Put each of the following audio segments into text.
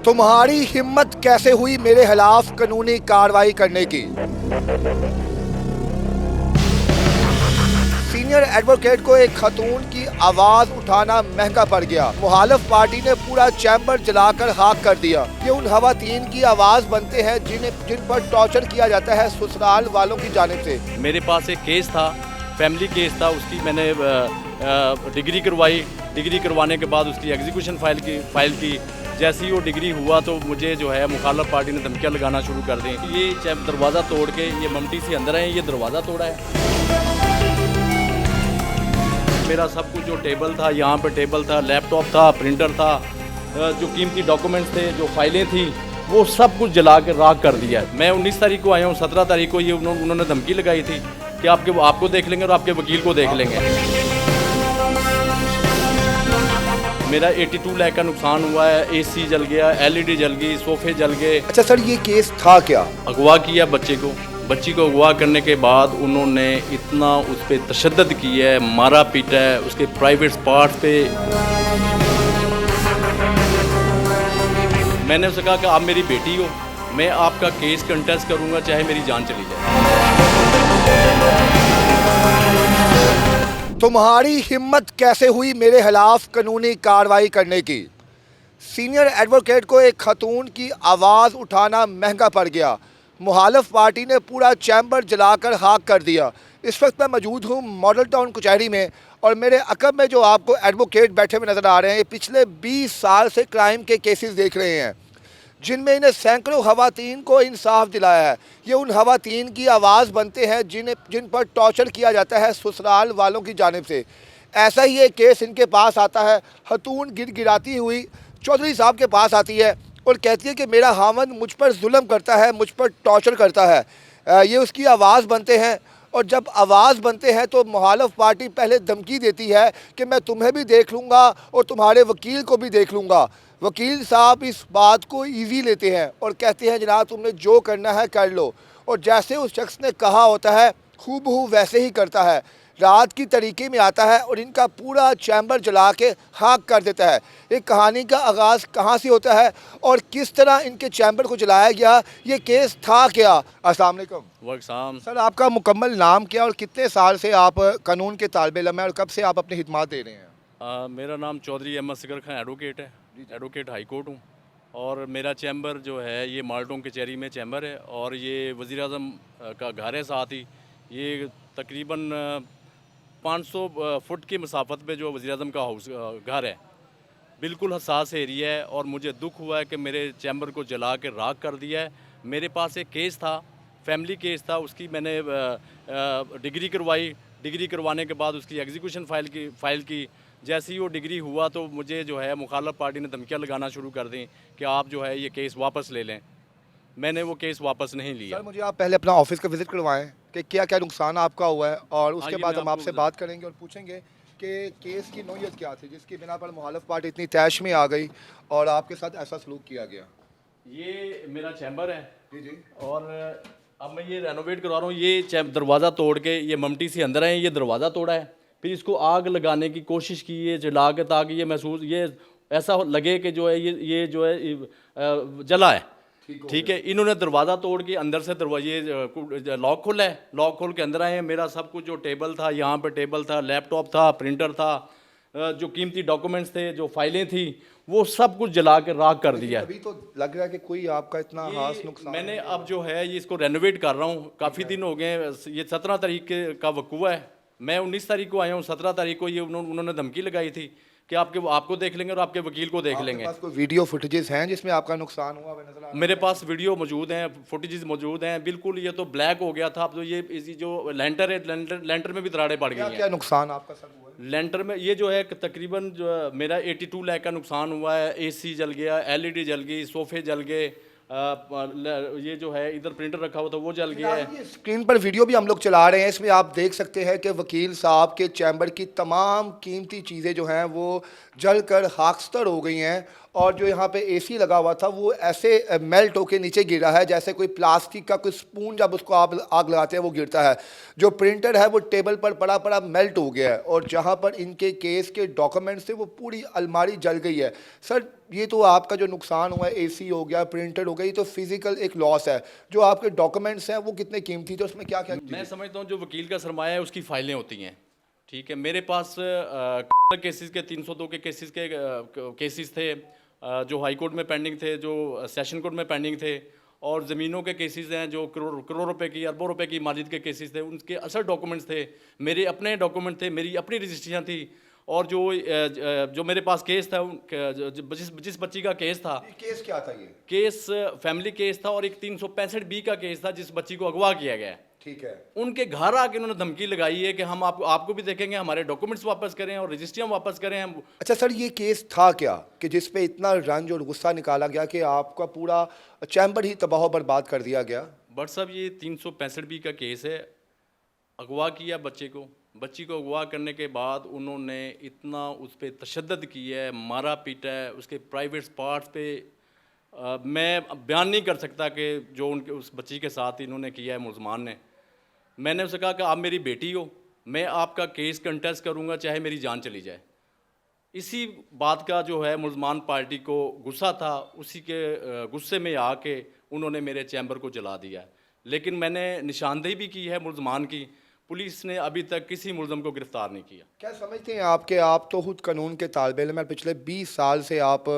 तुम्हारी हिम्मत कैसे हुई मेरे खिलाफ कानूनी कार्रवाई करने की। सीनियर एडवोकेट को एक खतून की आवाज उठाना महंगा पड़ गया। मुखालिफ पार्टी ने पूरा चैम्बर जलाकर खाक कर दिया। ये उन खवातीन की आवाज बनते हैं जिन पर टॉर्चर किया जाता है ससुराल वालों की जानिब से। मेरे पास एक केस था, फैमिली केस था, उसकी मैंने डिग्री करवाई। डिग्री करवाने के बाद उसकी एग्जीक्यूशन फाइल की। जैसे ही वो डिग्री हुआ तो मुझे जो है मुखालिफ पार्टी ने धमकियाँ लगाना शुरू कर दी। ये दरवाज़ा तोड़ के ये ममटी से अंदर है, ये दरवाज़ा तोड़ा है। मेरा सब कुछ जो टेबल था, यहाँ पे टेबल था, लैपटॉप था, प्रिंटर था, जो कीमती डॉक्यूमेंट्स थे, जो फाइलें थी, वो सब कुछ जला के राख कर दिया है। मैं 19 तारीख को आया हूँ, 17 तारीख को ये उन्होंने धमकी लगाई थी कि आपको देख लेंगे और आपके वकील को देख लेंगे। मेरा 82 लाख का नुकसान हुआ है। एसी जल गया, एलईडी जल गई, सोफे जल गए। अच्छा सर, ये केस था क्या? अगवा किया बच्ची को अगवा करने के बाद उन्होंने इतना उस पर तशद्दुद किया है, मारा पीटा है, उसके प्राइवेट पार्ट पे। मैंने उससे कहा कि आप मेरी बेटी हो, मैं आपका केस कंटेस्ट करूंगा चाहे मेरी जान चली जाए। तुम्हारी हिम्मत कैसे हुई मेरे खिलाफ कानूनी कार्रवाई करने की। सीनियर एडवोकेट को एक खतून की आवाज़ उठाना महंगा पड़ गया। मुखालिफ पार्टी ने पूरा चैम्बर जलाकर खाक कर दिया। इस वक्त मैं मौजूद हूँ मॉडल टाउन कचहरी में और मेरे अकब में जो आपको एडवोकेट बैठे हुए नज़र आ रहे हैं, ये पिछले 20 साल से क्राइम के केसेस देख रहे हैं जिनमें इन्हें सैकड़ों खवातीन को इंसाफ दिलाया है। ये उन खवातीन की आवाज़ बनते हैं जिन पर टॉर्चर किया जाता है ससुराल वालों की जानिब से। ऐसा ही एक केस इनके पास आता है। खतून गिड़गिड़ाती हुई चौधरी साहब के पास आती है और कहती है कि मेरा खामद मुझ पर जुल्म करता है, मुझ पर टॉर्चर करता है। ये उसकी आवाज़ बनते हैं और जब आवाज़ बनते हैं तो मुखालिफ पार्टी पहले धमकी देती है कि मैं तुम्हें भी देख लूँगा और तुम्हारे वकील को भी देख लूँगा। वकील साहब इस बात को इजी लेते हैं और कहते हैं जनाब तुमने जो करना है कर लो, और जैसे उस शख्स ने कहा होता है हूबहू वैसे ही करता है। रात की तरीके में आता है और इनका पूरा चैम्बर जला के खाक कर देता है। एक कहानी का आगाज़ कहाँ से होता है और किस तरह इनके चैम्बर को जलाया गया, ये केस था क्या। अस्सलाम वालेकुम सर, आपका मुकम्मल नाम क्या और कितने साल से आप कानून के तालिब इल्म हैं और कब से आप अपनी खिदमत दे रहे हैं? मेरा नाम चौधरी अहमद असगर खान एडवोकेट है, एडवोकेट हाई कोर्ट हूँ। और मेरा चैम्बर जो है ये माल्टों कचहरी में चैम्बर है और ये वज़ीर आज़म का घर है। साथ ही ये तकरीबन 500 फुट की मसाफत पे जो वज़ीर आज़म का हाउस घर है, बिल्कुल हसास एरिया है। और मुझे दुख हुआ है कि मेरे चैम्बर को जला के राख कर दिया है। मेरे पास एक केस था, फैमिली केस था, उसकी मैंने डिग्री करवाई। डिग्री करवाने के बाद उसकी एग्जीक्यूशन फाइल की। जैसे ही वो डिग्री हुआ तो मुझे जो है मुखालिफ पार्टी ने धमकियाँ लगाना शुरू कर दी कि आप जो है ये केस वापस ले लें। मैंने वो केस वापस नहीं लिया। सर मुझे आप पहले अपना ऑफिस का विज़िट करवाएं कि क्या क्या नुकसान आपका हुआ है और उसके बाद हम आपसे बात करेंगे और पूछेंगे कि केस की नौयत क्या थी जिसकी बिना पर मुखालिफ पार्टी इतनी तैश में आ गई और आपके साथ ऐसा सलूक किया गया। ये मेरा चैम्बर है जी और अब मैं ये रेनोवेट करवा रहा हूँ। ये दरवाज़ा तोड़ के ये ममटी से अंदर है, ये दरवाज़ा तोड़ा है। फिर इसको आग लगाने की कोशिश की है जला के, ताकि ये ऐसा लगे कि जो है ये जो है जला है। ठीक है, इन्होंने दरवाज़ा तोड़ के अंदर से दरवाजे लॉक खोला है। लॉक खोल के अंदर आए हैं। मेरा सब कुछ जो टेबल था, यहाँ पे टेबल था, लैपटॉप था, प्रिंटर था, जो कीमती डॉक्यूमेंट्स थे, जो फाइलें थी, वो सब कुछ जला के राख कर दिया। अभी तो लग रहा है कि कोई आपका इतना खास नुकसान। मैंने अब जो है ये इसको रेनोवेट कर रहा हूँ। काफ़ी दिन हो गए। ये 17 तारीख का वकूआ है। मैं 19 तारीख को आया हूँ, 17 तारीख को ये उन्होंने धमकी लगाई थी कि आपको देख लेंगे और आपके वकील को देख लेंगे। आपके पास कोई वीडियो फुटेजेस हैं जिसमें आपका नुकसान हुआ हुआ नजर आ रहा है? मेरे पास वीडियो मौजूद हैं, फुटेजेस मौजूद हैं। बिल्कुल ये तो ब्लैक हो गया था। अब तो ये इसी जो लेंटर है, लेंटर में भी दरारें पड़ गई हैं। क्या नुकसान आपका सर हुआ है? लेंटर में ये जो है तकरीबन जो मेरा 82 लाख का नुकसान हुआ है। एसी जल गया, एलईडी जल गई, सोफे जल गए, ये जो है इधर प्रिंटर रखा हुआ था वो जल गया है। स्क्रीन पर वीडियो भी हम लोग चला रहे हैं, इसमें आप देख सकते हैं कि वकील साहब के चैम्बर की तमाम कीमती चीज़ें जो हैं वो जल कर खाकस्तर हो गई हैं और जो यहाँ पे एसी लगा हुआ था वो ऐसे मेल्ट होके नीचे गिरा है जैसे कोई प्लास्टिक का कोई स्पून जब उसको आग लगाते हैं वो गिरता है। जो प्रिंटर है वो टेबल पर पड़ा पड़ा मेल्ट हो गया है और जहाँ पर इनके केस के डॉक्यूमेंट्स थे वो पूरी अलमारी जल गई है। सर ये तो आपका जो नुकसान हुआ है, एसी हो गया, प्रिंटर हो गया, ये तो फिजिकल एक लॉस है। जो आपके डॉक्यूमेंट्स हैं वो कितने कीमती थे, उसमें क्या क्या? मैं समझता हूँ जो वकील का सरमाया है उसकी फाइलें होती हैं, ठीक है। मेरे पास केसेस के 302 के केसेस थे जो हाई कोर्ट में पेंडिंग थे, जो सेशन कोर्ट में पेंडिंग थे, और ज़मीनों के केसेस हैं जो करोड़ रुपए की, अरबों रुपए की मालियत के केसेस थे। उनके असल डॉक्यूमेंट्स थे, मेरे अपने डॉक्यूमेंट थे, मेरी अपनी रजिस्ट्रियाँ थी। और जो मेरे पास केस था, जिस बच्ची का केस था, केस क्या था? ये केस फैमिली केस था और एक 365B का केस था जिस बच्ची को अगवा किया गया है। ठीक है। उनके घर आके उन्होंने धमकी लगाई है कि हम आपको भी देखेंगे, हमारे डॉक्यूमेंट्स वापस करें और रजिस्ट्रियाँ वापस करें हम। अच्छा सर, ये केस था क्या कि जिस पे इतना रंज और गुस्सा निकाला गया कि आपका पूरा चैम्बर ही तबाह बर्बाद कर दिया गया? बट साहब ये 365B का केस है। अगवा किया बच्ची को अगवा करने के बाद उन्होंने इतना उस पर तशद्दुद किया है, मारा पीटा है, उसके प्राइवेट पार्ट्स पे मैं बयान नहीं कर सकता कि जो उनके उस बच्ची के साथ इन्होंने किया है मुलजमान ने। मैंने उससे कहा कि आप मेरी बेटी हो, मैं आपका केस कंटेस्ट करूंगा चाहे मेरी जान चली जाए। इसी बात का जो है मुलजमान पार्टी को गुस्सा था, उसी के गुस्से में आके उन्होंने मेरे चैम्बर को जला दिया। लेकिन मैंने निशानदेही भी की है मुलजमान की, पुलिस ने अभी तक किसी मुलजम को गिरफ्तार नहीं किया। क्या समझते हैं आप तो खुद कानून के तालिब इल्म हैं, पिछले 20 साल से आप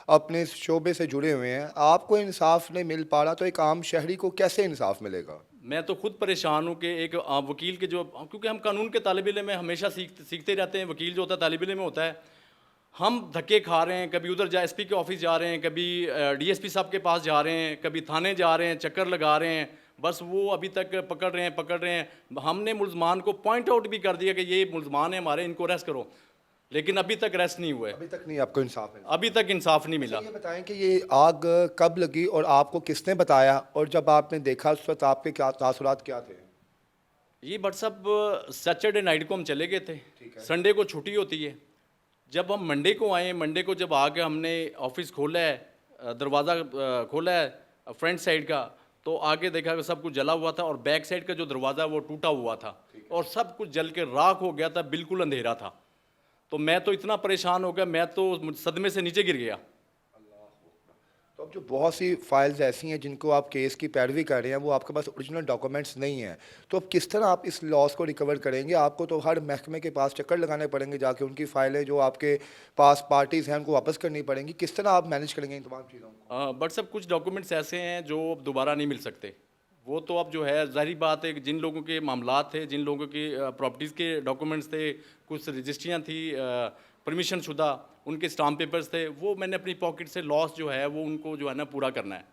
अपने इस शोबे से जुड़े हुए हैं, आपको इंसाफ नहीं मिल पा रहा तो एक आम शहरी को कैसे इंसाफ मिलेगा? मैं तो खुद परेशान हूँ कि एक वकील के जो, क्योंकि हम कानून के तालिब इल्म में हमेशा सीखते रहते हैं। वकील जो होता है तालिब इल्म में होता है। हम धक्के खा रहे हैं, कभी उधर एसपी के ऑफिस जा रहे हैं, कभी डीएसपी साहब के पास जा रहे हैं, कभी थाने जा रहे हैं, चक्कर लगा रहे हैं, बस वो अभी तक पकड़ रहे हैं। हमने मुलजमान को पॉइंट आउट भी कर दिया कि ये मुलजमान है हमारे, इनको अरेस्ट करो, लेकिन अभी तक अरेस्ट नहीं हुए। अभी तक नहीं आपको इंसाफ मिला? अभी तक इंसाफ नहीं मिला। ये बताएं कि ये आग कब लगी और आपको किसने बताया, और जब आपने देखा उस वक्त आपके क्या तासुरात क्या थे? ये बट सब सैटरडे नाइट को हम चले गए थे, संडे को छुट्टी होती है। जब हम मंडे को आए, मंडे को जब आके हमने ऑफिस खोला है, दरवाज़ा खोला है फ्रंट साइड का, तो आगे देखा कि सब कुछ जला हुआ था और बैक साइड का जो दरवाज़ा वो टूटा हुआ था और सब कुछ जल के राख हो गया था, बिल्कुल अंधेरा था। तो मैं तो इतना परेशान हो गया, मैं तो सदमे से नीचे गिर गया। तो अब जो बहुत सी फाइल्स ऐसी हैं जिनको आप केस की पैरवी कर रहे हैं, वो आपके पास ओरिजिनल डॉक्यूमेंट्स नहीं हैं, तो अब किस तरह आप इस लॉस को रिकवर करेंगे? आपको तो हर महकमे के पास चक्कर लगाने पड़ेंगे, जाके उनकी फाइलें जो आपके पास पार्टीज़ हैं उनको वापस करनी पड़ेंगी। किस तरह आप मैनेज करेंगे इन तमाम चीज़ों को? बट सब कुछ डॉक्यूमेंट्स ऐसे हैं जो अब दोबारा नहीं मिल सकते। वो तो अब जो है ज़ाहिर बात है कि जिन लोगों के मामलात थे, जिन लोगों की प्रॉपर्टीज़ के डॉक्यूमेंट्स थे, कुछ रजिस्ट्रियाँ थी परमिशन शुदा, उनके स्टाम्प पेपर्स थे, वो मैंने अपनी पॉकेट से लॉस जो है वो उनको जो है ना पूरा करना है,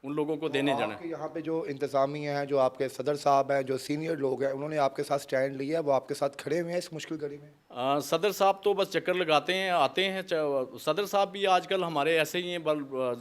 उन लोगों को देने जाना है। यहाँ पे जो इंतज़ामिया हैं, जो आपके सदर साहब हैं, जो सीनियर लोग हैं, उन्होंने आपके साथ स्टैंड लिया है, वो आपके साथ खड़े हुए हैं इस मुश्किल घड़ी में? सदर साहब तो बस चक्कर लगाते हैं, आते हैं। सदर साहब भी आजकल हमारे ऐसे ही हैं,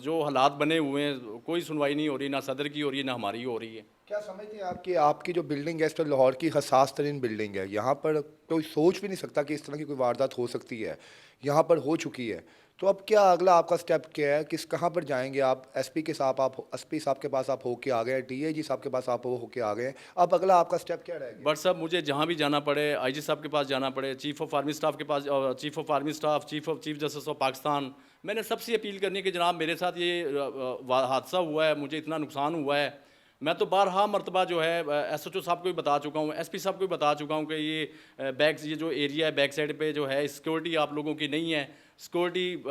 जो हालात बने हुए हैं, कोई सुनवाई नहीं हो रही, ना सदर की हो रही है ना हमारी हो रही है। क्या समझते हैं आपकी जो बिल्डिंग है इस तो लाहौर की हसास तरीन बिल्डिंग है, यहाँ पर कोई सोच भी नहीं सकता कि इस तरह की कोई वारदात हो सकती है, यहाँ पर हो चुकी है। तो अब क्या अगला आपका स्टेप क्या है? कहाँ पर जाएंगे आप? एसपी साहब के पास आप होके आ गए, डीआईजी साहब के पास आप होके आ गए, अब अगला आपका स्टेप क्या रहेगा? बट साहब मुझे जहाँ भी जाना पड़े, आईजी साहब के पास जाना पड़े, चीफ ऑफ आर्मी स्टाफ के पास, चीफ जस्टिस ऑफ पाकिस्तान, मैंने सबसे अपील करनी कि जनाब मेरे साथ ये हादसा हुआ है, मुझे इतना नुकसान हुआ है। मैं तो बारहा मरतबा जो है एसएचओ साहब को भी बता चुका हूँ, एसपी साहब को भी बता चुका हूँ कि ये जो एरिया है बैक साइड पे जो है सिक्योरिटी आप लोगों की नहीं है, सिक्योरिटी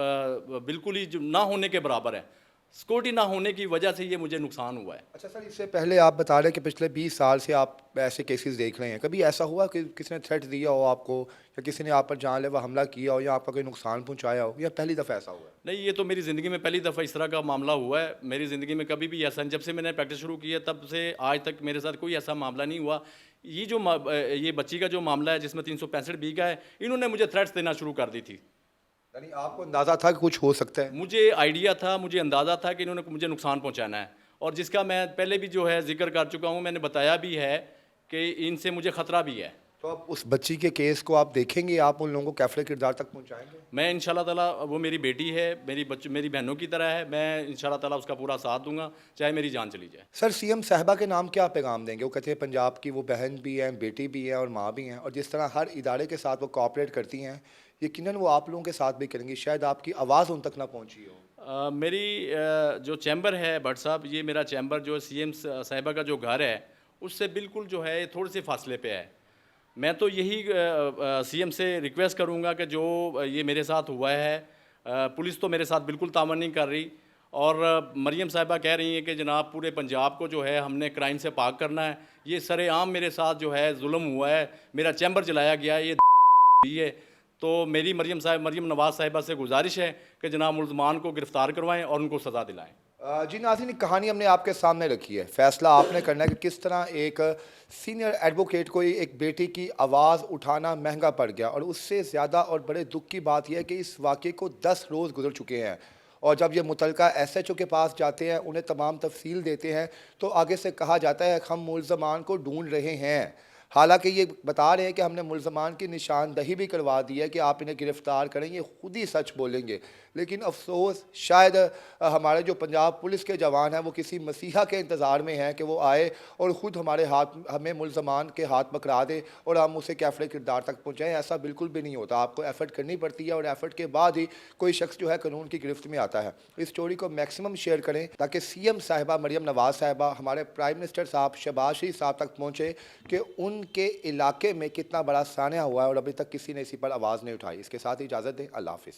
बिल्कुल ही ना होने के बराबर है। सिक्योरिटी ना होने की वजह से ये मुझे नुकसान हुआ है। अच्छा सर, इससे पहले आप बता रहे हैं कि पिछले 20 साल से आप ऐसे केसेस देख रहे हैं, कभी ऐसा हुआ कि किसी ने थ्रेट दिया हो आपको, या किसी ने आप पर जानलेवा हमला किया हो, या आपका कोई नुकसान पहुंचाया हो, या पहली दफ़ा ऐसा हुआ है? नहीं, ये तो मेरी ज़िंदगी में पहली दफ़ा इस तरह का मामला हुआ है। मेरी ज़िंदगी में कभी भी ऐसा, जब से मैंने प्रैक्टिस शुरू की है तब से आज तक मेरे साथ कोई ऐसा मामला नहीं हुआ। ये बच्ची का जो मामला है जिसमें 365B का है, इन्होंने मुझे थ्रेट्स देना शुरू कर दी थी। यानी आपको अंदाज़ा था कि कुछ हो सकता है? मुझे आइडिया था, मुझे अंदाज़ा था कि इन्होंने मुझे नुकसान पहुंचाना है, और जिसका मैं पहले भी जो है जिक्र कर चुका हूं, मैंने बताया भी है कि इनसे मुझे ख़तरा भी है। तो अब उस बच्ची के केस को आप देखेंगे, आप उन लोगों को कैफले किरदार तक पहुंचाएंगे? मैं इंशाल्लाह ताला, वो मेरी बेटी है, मेरी बहनों की तरह है, मैं इंशाल्लाह ताला उसका पूरा साथ दूंगा, चाहे मेरी जान चली जाए। सर, सीएम साहिबा के नाम क्या पैगाम देंगे? वो कहते हैं पंजाब की वो बहन भी हैं, बेटी भी हैं और माँ भी हैं, और जिस तरह हर इदारे के साथ वो कोऑपरेट करती हैं, यकीनन वो आप लोगों के साथ भी करेंगी। शायद आपकी आवाज़ उन तक ना पहुंची हो। मेरी जो चैम्बर है भट्ट साहब, ये मेरा चैम्बर जो सीएम साहिबा का जो घर है उससे बिल्कुल जो है थोड़े से फासले पे है। मैं तो यही सीएम से रिक्वेस्ट करूंगा कि जो ये मेरे साथ हुआ है, पुलिस तो मेरे साथ बिल्कुल तावन नहीं कर रही, और मरियम साहिबा कह रही हैं कि जनाब पूरे पंजाब को जो है हमने क्राइम से पाक करना है। ये सरेआम मेरे साथ जो है जुल्म हुआ है, मेरा चैम्बर जलाया गया है, ये है। तो मेरी मरियम नवाज़ साहिबा से गुजारिश है कि जनाब मुल्ज़मान को गिरफ़्तार करवाएं और उनको सज़ा दिलाएं। जी नाज़रीन, कहानी हमने आपके सामने रखी है, फैसला आपने करना है कि किस तरह एक सीनियर एडवोकेट को एक बेटी की आवाज़ उठाना महंगा पड़ गया। और उससे ज़्यादा और बड़े दुख की बात यह है कि इस वाक़े को 10 रोज़ गुजर चुके हैं, और जब ये मुतलका एसएचओ के पास जाते हैं, उन्हें तमाम तफसील देते हैं, तो आगे से कहा जाता है हम मुल्ज़मान को ढूंढ रहे हैं। हालांकि ये बता रहे हैं कि हमने मुल्ज़मान की निशानदही भी करवा दी है कि आप इन्हें गिरफ़्तार करें, ये खुद ही सच बोलेंगे। लेकिन अफसोस, शायद हमारे जो पंजाब पुलिस के जवान हैं वो किसी मसीहा के इंतज़ार में हैं कि वो आए और ख़ुद हमें मुल्ज़मान के हाथ पकड़ा दे और हम उसे कैफले किरदार तक पहुँचाएँ। ऐसा बिल्कुल भी नहीं होता। आपको एफ़र्ट करनी पड़ती है, और एफ़र्ट के बाद ही कोई शख्स जो है कानून की गिरफ्त में आता है। इस स्टोरी को मैक्सिमम शेयर करें ताकि सीएम साहिबा मरियम नवाज़ साहिबा, हमारे प्राइम मिनिस्टर साहब शहबाज शरीफ साहब तक पहुँचे कि उनके इलाके में कितना बड़ा सान्या हुआ है और अभी तक किसी ने इसी पर आवाज़ नहीं उठाई। इसके साथ ही इजाज़त दें। अल्लाह हाफ़िज़।